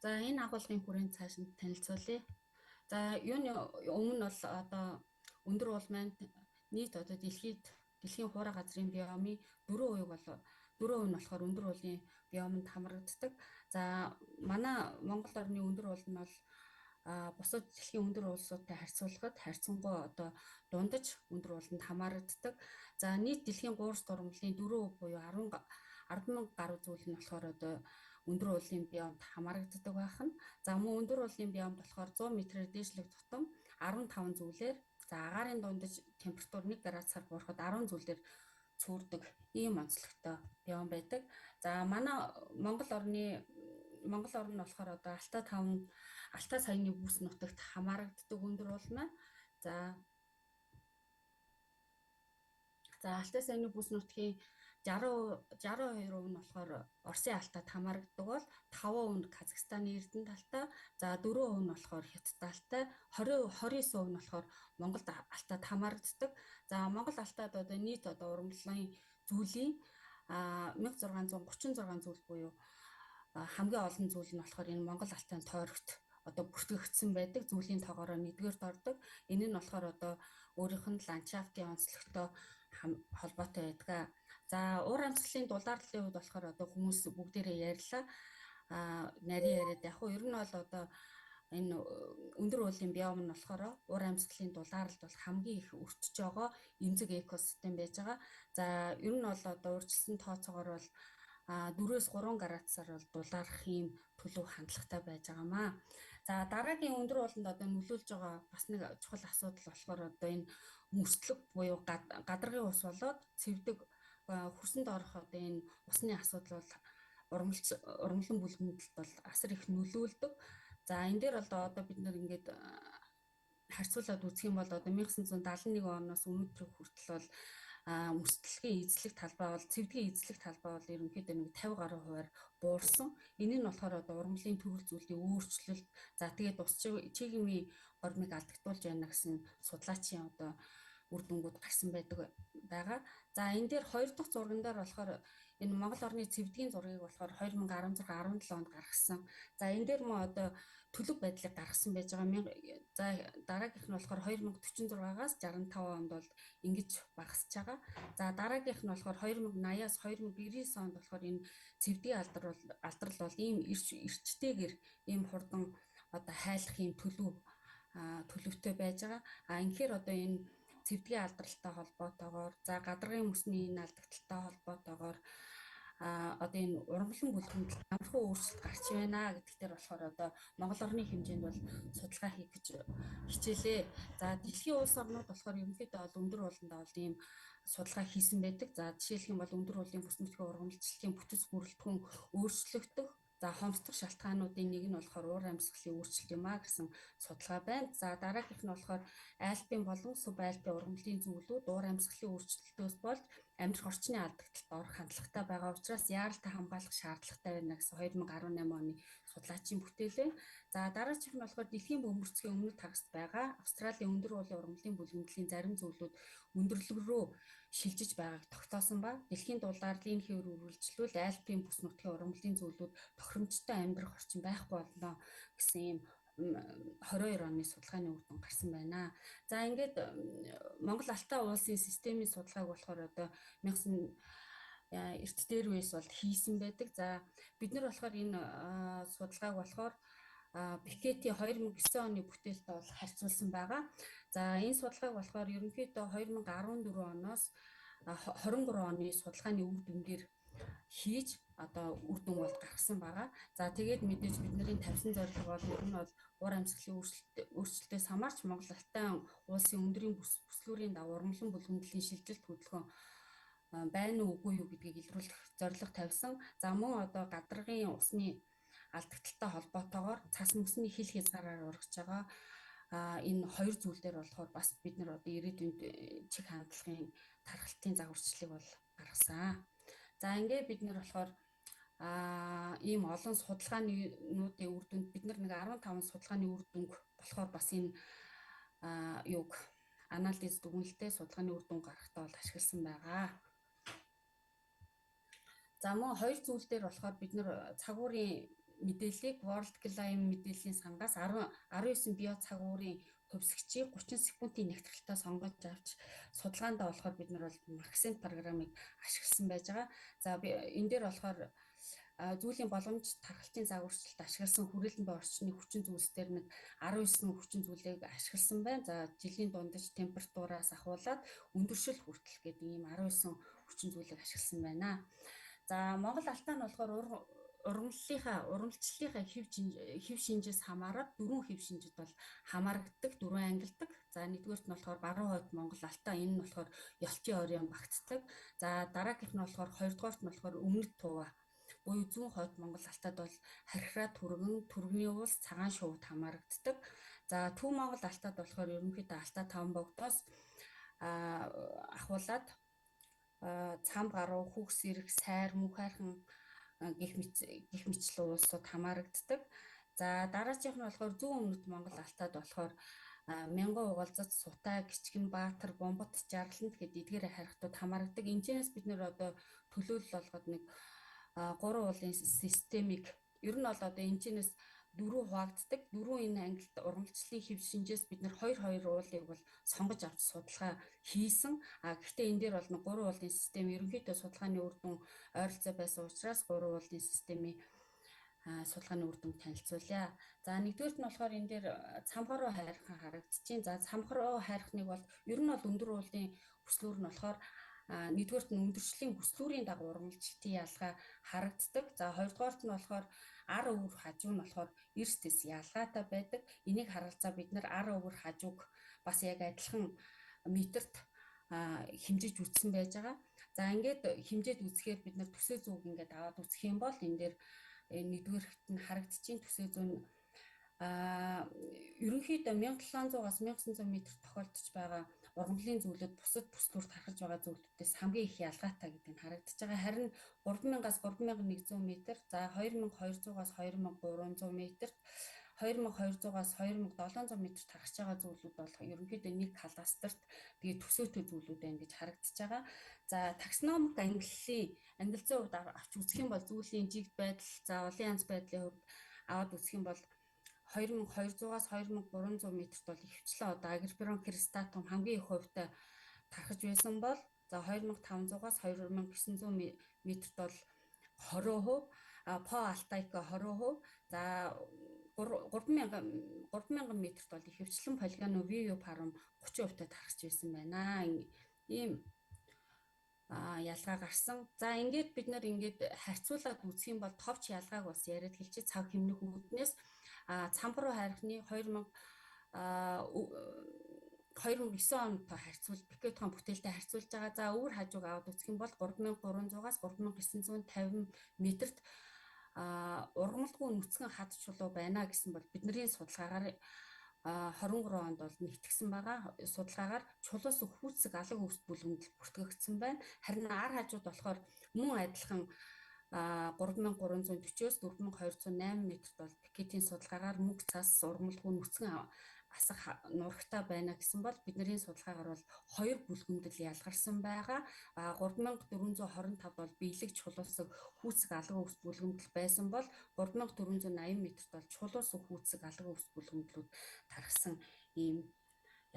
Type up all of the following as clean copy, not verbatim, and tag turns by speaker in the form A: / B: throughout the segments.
A: За энэ агуулгын хүрээнд цааш нь танилцуулъя. За юуны өмнө нь бол одоо өндөр улманд нийт одоо дэлхийн хуурай газрын биомын 4% бол 4% нь болохоор өндөр уулын биомонд хамрагддаг. За манай Монгол орны өндөр уул нь бол бусад дэлхийн өндөр уулсуудтай харьцуулахад харьцангуй одоо дундаж өндөр ууланд хамаарагддаг. За нийт дэлхийн гуурс дурмлын 4% буюу 10,000 гаруй зүйл нь болохоор одоо өндөр уулын биомд хамаарагддаг байх нь. За мөн өндөр уулын биомд болохоор 100 м-ээр дээшлэх тутам 15 зүйлээр за агаарын дундаж температур 1 градусаар буурахад 10 зүйлээр цүүрдэг ийм онцлогтой биом байдаг. За манай Монгол орн нь болохоор одоо Алтай саяны бүс нутагт хамаарагддаг өндөр уул маань. За Алтай саяны бүс нутгийн 62% нь болохоор Оросын алтад хамаарагддаг бол 5% нь Казахстаны Эрдэнэ талтай, за 4% нь болохоор Хятад талтай, 29% нь болохоор Монгол алтад хамаарагддаг. За Монгол алтад одоо нийт одоо ургамлын зүйлийн 1636 зүйл буюу хамгийн олон зүйл нь болохоор энэ Монгол алтын тойрогт одоо бүртгэгдсэн байдаг зүйлийн тоогоороо нэгдүгээрт ордог. Энэ нь болохоор одоо өөрийнх нь ландшафтын онцлогтой холбоотой байдаг. За уур амьсгалын дулаарлалын хувьд болохоор одоо хүмүүс бүгдээрээ ярьлаа. Нарийн яриад яг хуу ер нь бол одоо энэ өндөр уулын биом нь болохоор уур амьсгалын дулаарлалд бол хамгийн их өртөж байгаа эмзэг экосистем байж байгаа. За ер нь бол одоо урьдчилсан тооцоогоор бол 4-3 градусаар бол дулаарах юм төлөв хандлагатай байж байгаамаа. За дараагийн өндөр ууланд одоо нөлөөлж байгаа бас нэг чухал асуудал болохоор одоо энэ мөслөг буюу гадаргын ус болоод цэвдэг хөрсөнд орох одоо энэ усны асуудал бол ургамлан бүлгэмдэлд бол асар их нөлөөлдөг. За энэ дээр бол одоо бид нар ингээд харьцуулаад үзэх юм бол одоо 1971 оноос өнөөдрийг хүртэл бол мөслөгийн эзлэх талбай бол цэвдгийн эзлэх талбай бол ерөнхийдөө нэг 50 гаруй хувиар буурсан. Энэ нь болохоор одоо ургамлын төрөл зүйлийн өөрчлөлт, за тэгээд ус чиглэмийн гормыг алдагдуулж байна гэсэн судлаачийн одоо үр дүнгууд гарсан байгаа. За энэ дээр хоёр дахь зурган дээр болохоор энэ Монгол орны цэвдгийн зургийг болохоор 2016-17 онд гаргасан. За энэ дээр мөн одоо төлөв байдлыг гаргасан байж байгаа. За дараагийнх нь болохоор 2046-аас 65 онд бол ингэж багасж байгаа. За дараагийнх нь болохоор 2080-аас 2099 онд болохоор энэ цэвдгийн алдрал бол ийм эрчтэйгэр ийм хурдан одоо хайлах ийм төлөвтэй байж байгаа. Инхээр одоо энэ цэвдгийн алдралтай холбоотойгоор за гадаргын мөсний энэ алдагдaltaй холбоотойгоор одоо энэ ургамлан бүлгэмдэлд амархан өөрчлөлт гарч байна гэдэгтэр болохоор одоо Монгол орны хэмжээнд бол судалгаа хийх гэж хичээлээ. За дэлхийн улс орнууд болохоор ерөнхийдөө бол өндөр ууландаа бол ийм судалгаа хийсэн байдаг. За жишээлх юм бол өндөр уулын бүс нутгийн ургамлчлалын бүтэц бүрэлдэхүүн өөрчлөгдөх. За хомсдох шалтгаануудын нэг нь болохоор уур амьсгалын өөрчлөлт юм а гэсэн судалгаа байна. За дараагийнх нь болохоор альпийн болон субальпийн ургамлын зүйлүүд уур амьсгалын өөрчлөлтөөс болж амьдрах орчны алдагдлалд орох хандлагатай байгаа учраас яаралтай хамгаалах шаардлагатай байна гэсэн 2018 оны судлаачийн бүтээл. За дараачих нь болохоор дэлхийн бөмбөрцгийн өмнөд тагаст байгаа Австралийн өндөр уулын ургамлын бүлгэмдлийн зарим зүйлүүд өндөрлөг рүү шилжиж байгааг тогтоосон ба дэлхийн дулаарлын хөвөр үргэлжлүүл альпийн бүс нутгийн ургамлын зүйлүүд тохиромжтой амьдрах орчин байхгүй болно гэсэн ийм 22 оны судалгааны үр дүн гарсан байна. За ингээд Монгол Алтай уулсын системийн судалгааг болохоор одоо 1900 дээр үеэс бол хийсэн байдаг. За бид нар болохоор энэ судалгааг болохоор Бикети 2009 оны бүтээлтэй бол харьцуулсан байгаа. За энэ судалгааг болохоор ерөнхийдөө 2014 оноос 23 оны судалгааны үр дүнгээр хийж одоо үр дүн бол гаргасан байгаа. За тэгээд мэдээж бидний тавьсан зорилго бол ер нь бол уур амьсгалын өөрчлөлтөөс хамаарч Монгол Алтай уулсын өндрийн бүслүүрийн дагуу ургамлан бүлгэмдлийн шилжилт хөдөлгөөн байна уугүй юу гэдгийг илрүүлэх зорилго тавьсан. За мөн одоо гадаргын усны алдагдaltaй холбоотойгоор цас мөсний хил хязгаараар ургаж байгаа энэ хоёр зүйл дээр болохоор бас бид нар одоо ирээдүйн чиг хандлагын тархалтын загварчлалыг бол гаргасан. За ингээд бид нар болохоор ийм олон судалгаануудын үр дүнд бид нар нэг 15 судалгааны үр дүнг болохоор бас энэ юг анализ дүгнэлтээ судалгааны үр дүн гаргахтаа бол ашигласан байгаа. За мөн хоёр зүйл дээр болохоор бид нар цагуурын мэдээллийг World Climate мэдээллийн сангаас 19 био цагуурын хувьсгчийг 30 секундын нэгтрэлтэй сонгож авч судалгаанд болохоор бид нар бол Maxent программыг ашигласан байж байгаа. За энэ дээр болохоор зүйлийн боломж тархалтын загварчлалд ашигласан хүрээлэн буй орчны хүчин зүйлсээр нэг 19 хүчин зүйлийг ашигласан байна. За жилийн дундаж температураас ахуулаад өндөршил хүртэл гэдэг ийм 19 хүчин зүйлийг ашигласан байна. За Монгол Алтаа нь болохоор ургамлчлалынхаа хэв шинжээс хамаарат дөрвөн хэв шинжид бол хамаарагддаг, дөрвөн ангилдаг. За нэгдүгээрт нь болохоор баруун хойд Монгол Алтаа, энэ нь болохоор Ёлтын ойрын багтдаг. За дараагийнх нь болохоор хоёрдугаарт нь болохоор Өмнөд Тува буюу зүүн хойд Монгол Алтад бол Хархираа түргэн, Түргэний уус, Цагаан шувууд хамаарагддаг. За Төв Монгол Алтад болохоор ерөнхийдөө Алтаа таван богдоос ахуулаад цам гаруй, Хүүхс эрэг, Сайр, Мөнхайрхан гэх мэтлэн улсууд хамаарагддаг. За дараачих нь болохоор зүүн өмнөд Монгол Алтад болохоор Мянган угалзац, Сутай, Гичгэн, Баатар, Бомбот, Жарлант гэдэг эдгээр хайрхтууд хамаарагддаг. Энэчнээс бид нэр одоо төлөөлөл болгоод нэг 3 уулын системийг ер нь бол одоо энэчнээс 4 хуваагддаг. 4 энэ ангилт ургамлчлалын хэв шинжээс бид нэр 2 уулыг бол сонгож авч судалгаа хийсэн. Гэхдээ энэ дээр бол 3 уулын систем ерөнхийдөө судалгааны үр дүн ойролцоо байсан учраас 3 уулын системийн судалгааны үр дүн танилцуулъя. За нэгдүгээрт нь болохоор энэ дээр цамхаруу хайрхан харагдчихээн. За цамхаруу хайрхныг бол ер нь бол өндөр уулын хүслүүр нь болохоор нэгдүгээрт нь өндөршлийн хүслүүрийн дагуу ургамлчлалтын ялгаа харагддаг. За хоёрдугаарт нь болохоор ар өвөр хажуу нь болохоор эрсдэс ялгаатай байдаг. Энийг харгалзаа бид нар ар өвөр хажууг бас яг адилхан метрт хэмжиж үзсэн байж байгаа. За ингээд хэмжээд үзэхээр бид нар төсөө зүүг ингээд аваад үзэх юм бол энэ дээр нэгдүгээрт нь харагдчихээн төсөө зүүн нь ерөнхийдөө 1700-аас 1900 м тохиолдож байгаа ургамлын зүйлүүд бусад бүслүүр тархаж байгаа зүйлүүдээс хамгийн их ялгаатай гэдэг нь харагдаж байгаа. Харин 3000-аас 3100 м, за 2200-аас 2300 м, 2200-аас 2700 м тархаж байгаа зүйлүүд бол ерөнхийдөө нэг кластерт тэгээд төсөөтэй зүйлүүд байна гэж харагдаж байгаа. За таксономик ангиллын хувьд авч үзэх юм бол зүйлийн жигд байдал, за олон янз байдлын хувьд аваад үзэх юм бол 2200-аас 2300 м-т бол ихвчлэн одоо агрипирон кристатум хамгийн их хувьтай тархаж байсан бол за 2500-аас 2900 м-т бол 20%, по алтайка 20%, за 3000 м-т бол ихвчлэн полигоно виу парум 30% тархаж байсан байна. Ийм ялгаа гарсан. За ингээд бид нар ингээд харьцуулаад үзэх юм бол товч ялгааг бас яриад хэлчих цав хэмнэх үүднээс цамхаруу хайрхны 2009 онтой харьцуул Пикетхон бүтээлтэй харьцуулж байгаа. За өвөр хажууг аваад үзэх юм бол 3300-аас 3950 м-т ургамалгүй нүцгэн хад чулуу байна гэсэн бол бидний судалгаагаар 23 онд бол нэгтгэсэн байгаа. Судалгаагаар чулуус хүүцэг алга өвс бүлгэмдэл бүртгэгдсэн байна. Харин ар хажууд болохоор мөн адилхан 3340-өөс 4208 м-т бол Пикетийн судалгаагаар мөнх цас ургамалгүй нүцгэн асах нурагтай байна гэсэн бол бидний судалгаагаар бол 2 бүлгэмдэл ялгарсан байгаа. 3425 бол биелэг чулуусаг хүүцэг алга өвс бүлгэмдэл байсан бол 3480 м-т бол чулуус хүүцэг алга өвс бүлгэмдлүүд тархсан ийм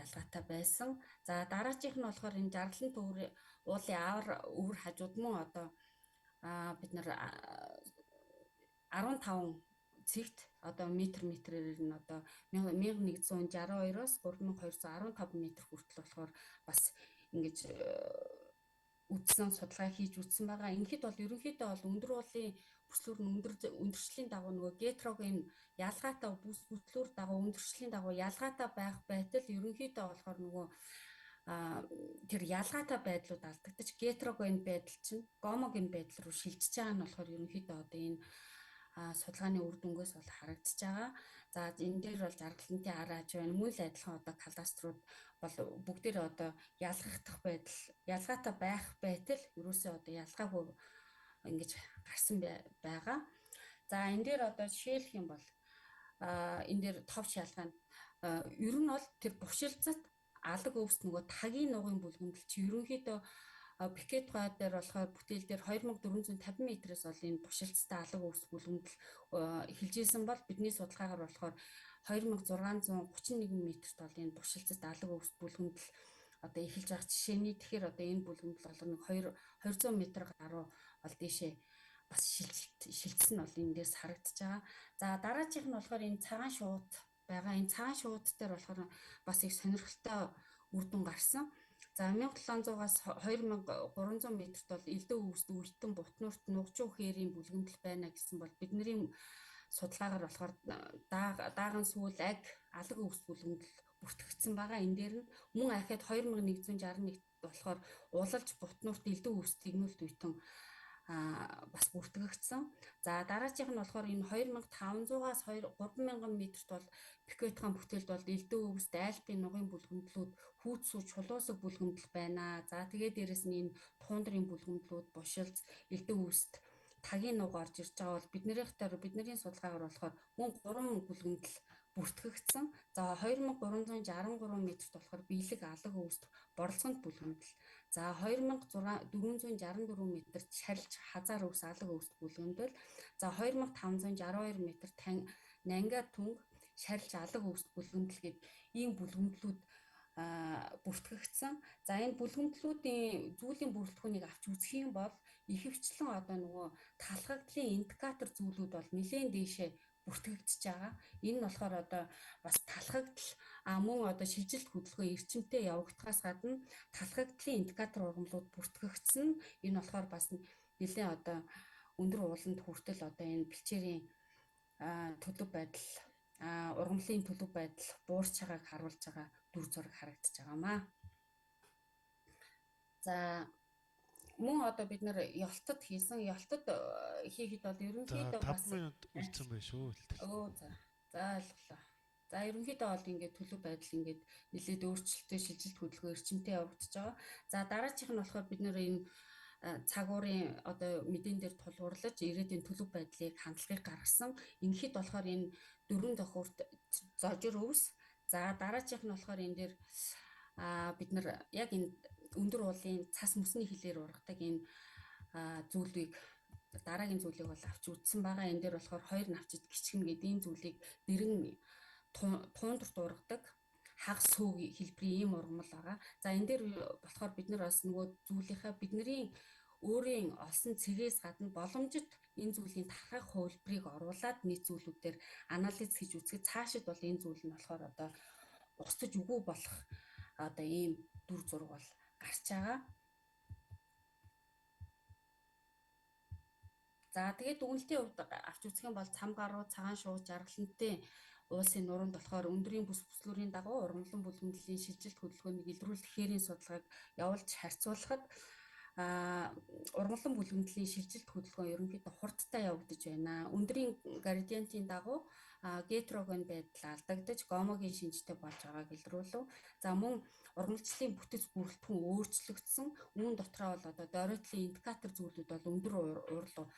A: ялгаатай байсан. За дараачих нь болохоор энэ Жарлант уулын авар өвөр хажууд мөн одоо бид нар 15 цэгт одоо метрээр нь одоо 1162-оос 3215 м хүртэл болохоор бас ингэж үдсэн судалгаа хийж үтсэн байгаа. Ингээд бол ерөнхийдөө бол өндөр уулын бүслүүр нь өндөршлийн дагуу нөгөө гетероген ялгаатай бүслүүр дагуу өндөршлийн дагуу ялгаатай байх байтал ерөнхийдөө болохоор нөгөө тэр ялгаатай байдлууд алдагдаж гетероген байдал чинь гомоген байдал руу шилжиж байгаа нь болохоор ерөнхийдөө одоо энэ судалгааны үр дүнгээс бол харагдаж байгаа. За энэ дээр бол Жарлантын ар хажуу байна. Мөн л адилхан одоо кадаструуд бол бүгдээрээ одоо ялгагдах байдал, ялгаатай байх байтал ерөөсөө одоо ялгаагүй ингэж гарсан байгаа. За энэ дээр одоо жишээлх юм бол энэ дээр товч ялгаа нь ер нь бол тэр бушилцат алга өвс нөгөө тагийн нугын бүлгэмдэл чи ерөнхийдөө Пикет гой дээр болохоор бүтээл дээр 2450 метрээс ол энэ тушилцтай алга өвс бүлгэмдэл эхэлжсэн бол бидний судалгаагаар болохоор 2631 метрт бол энэ тушилцтай алга өвс бүлгэмдэл одоо эхэлж байгаа жишээний тэгэхээр одоо энэ бүлгэмдэл бол нэг 200 м гаруй бол дээшээ бас шилжсэн нь бол эндээс харагдаж байгаа. За дараагийнх нь болохоор энэ цагаан шууд байгаа. Энэ цагаан шууд дээр болохоор бас их сонирхолтой үр дүн гарсан. За 1700-аас 2300 метрт бол элдв өвсд үлдэн бутнуурт нугжуу хээрийн бүлгэмдэл байна гэсэн бол бидний судалгаагаар болохоор дааган сүүл аг алга өвс бүлгэмдэл бүртгэгдсэн байгаа. Энэ дээр нь мөн ахад 2161 болохоор улалж бутнуурт элдв өвс тэгнүүлт үйтэн бас бүртгэгдсэн. За дараагийнх нь болохоор энэ 2500-аас 3000 метрт бол пикетхан бүтээлд бол элдв өвсд альпийн нугын бүлгэмдлүүд хүүц сүү чулуусаг бүлгэмдэл байна. За тэгээ дээрэс нь энэ туундрын бүлгэмдлүүд бушилц элдв өвсд тагийн нуг орж ирж байгаа бол бидний судалгаагаар болохоор мөн 3 бүлгэмдэл бүртгэгдсэн. За 2363 метрт болохоор биелэг алга өвсд борлцонд бүлгэмдэл. За 2464 метрт шарилж хазаар өвс алга өвсд бүлгэмдэл. За 2562 метрт нанга түнг шарилж алга өвсд бүлгэмдэл гээд ийм бүлгэмдлүүд бүртгэгдсэн. За энэ бүлгэмдлүүдийн зүйлийн бүрэлдэхүүнийг авч үзэх юм бол ихэвчлэн одоо нөгөө талхагдлын индикатор зүйлүүд бол нэлээд дээшээ бүртгэгдэж байгаа. Энэ нь болохоор одоо бас талхагдал мөн одоо шилжилт хөдөлгөөн эрчимтэй явагдахаас гадна талхагдлын индикатор ургамлууд бүртгэгдсэн. Энэ болохоор бас нэлээд одоо өндөр ууланд хүртэл одоо энэ бэлчээрийн төлөв байдал ургамлын төлөв байдал буурч байгааг харуулж байгаа дүр зураг харагдаж байгаамаа. За мөн одоо бид нэр ёлтод хийсэн ёлтод хийхэд бол ерөнхийдөө бас
B: 5 минут үлдсэн байх шүү.
A: За ойлголоо. За ерөнхийдөө бол ингээд төлөв байдал ингээд нэлээд өөрчлөлттэй шилжилт хөдөлгөөн эрчимтэй явагдаж байгаа. За дараачих нь болохоор бид нэр энэ цагуурын одоо мэдэн дээр тулгуурлаж ирээдүйн төлөв байдлыг хандлагыг гаргасан. Энэхэд болохоор энэ 4 давхурт зожир өвс. За дараачих нь болохоор энэ дээр бид нар яг энэ өндөр уулын цас мөсний хилээр ургадаг энэ зүйлийг дараагийн зүйлийг бол авч үзсэн байгаа. Энэ дээр болохоор 2 навчид гिचгэн гэдэг ийм зүйлийг дэрэн туундрт ургадаг хагас сүүг хэлбэрийн ийм ургамал байгаа. За энэ дээр болохоор бид нар бас нөгөө зүйлийнхаа бидний өөрийн олсон цэгээс гадна боломжит энэ зүйлийн тархах хувилбарыг оруулад нийт зүйлүүдээр анализ хийж үзэхэд цаашид бол энэ зүйл нь болохоор одоо устж үгүй болох одоо ийм дүр зураг бол гарч байгаа. За тэгээд дүгнэлтийн хувьд авч үзэх юм бол цам гаруу, цагаан шууд, жаргалантай уулсын нуруунд болохоор өндрийн бүс бүслүүрийн дагуу ургамлан бүлгэмдлийн шилжилт хөдөлгөөнийг илрүүлэх хээрийн судалгааг явуулж харьцуулахад ургамлан бүлгэмдлийн шилжилт хөдөлгөөн ерөнхийдөө хурдтай явагдаж байна. Өндрийн градиентийн дагуу гетероген байдал алдагдаж гомогийн шинжтэй болж байгааг илрүүлв. За мөн ургамлчлалын бүтэц бүрэлдэхүүн өөрчлөгдсөн. Үүн дотроо бол одоо доройтлын индикатор зүйлүүд бол өндөр уурал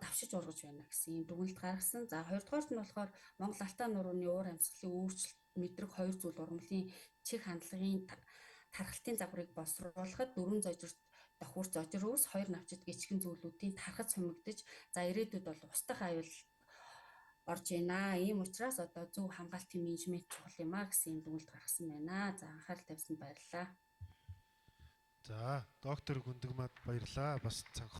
A: давшиж ургаж байна гэсэн юм дүгнэлт гаргасан. За хоёрдугаарт нь болохоор Монгол Алтан нурууны уур амьсгалын өөрчлөлт мэдрэг 2 зүйл ургамлын чих хандлагын тархалтын загварыг босруулахад 4 зожирт давхурт зожир өвс 2 навчид гिचгэн зүйлүүдийн тархаж сумигдаж за ирээдүйд бол устдах аюул орж байна. Ийм учраас одоо зөв хамгаалтын менежмент чухал юм а гэсэн юм дүгнэлт гаргасан байна. За анхаарал тавьсанд баярлалаа.
B: За доктор Гүндэгмад баярлалаа. Бас